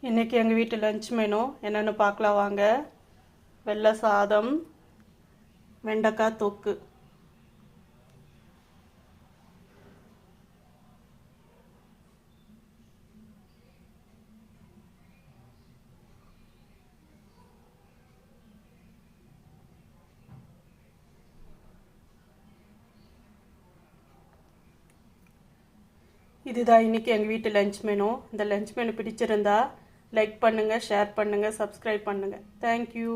இன்றைக்கி எங்கள் வீட்டு லஞ்ச் மெனு என்னென்னு பார்க்கலாம் வாங்க. வெள்ளை சாதம், வெண்டைக்காய் தொக்கு. இதுதான் இன்றைக்கி எங்கள் வீட்டு லஞ்ச் மெனு. இந்த லஞ்ச் மெனு பிடிச்சிருந்தா லைக் பண்ணுங்கள், ஷேர் பண்ணுங்கள், சப்ஸ்கிரைப் பண்ணுங்கள். தேங்க்யூ.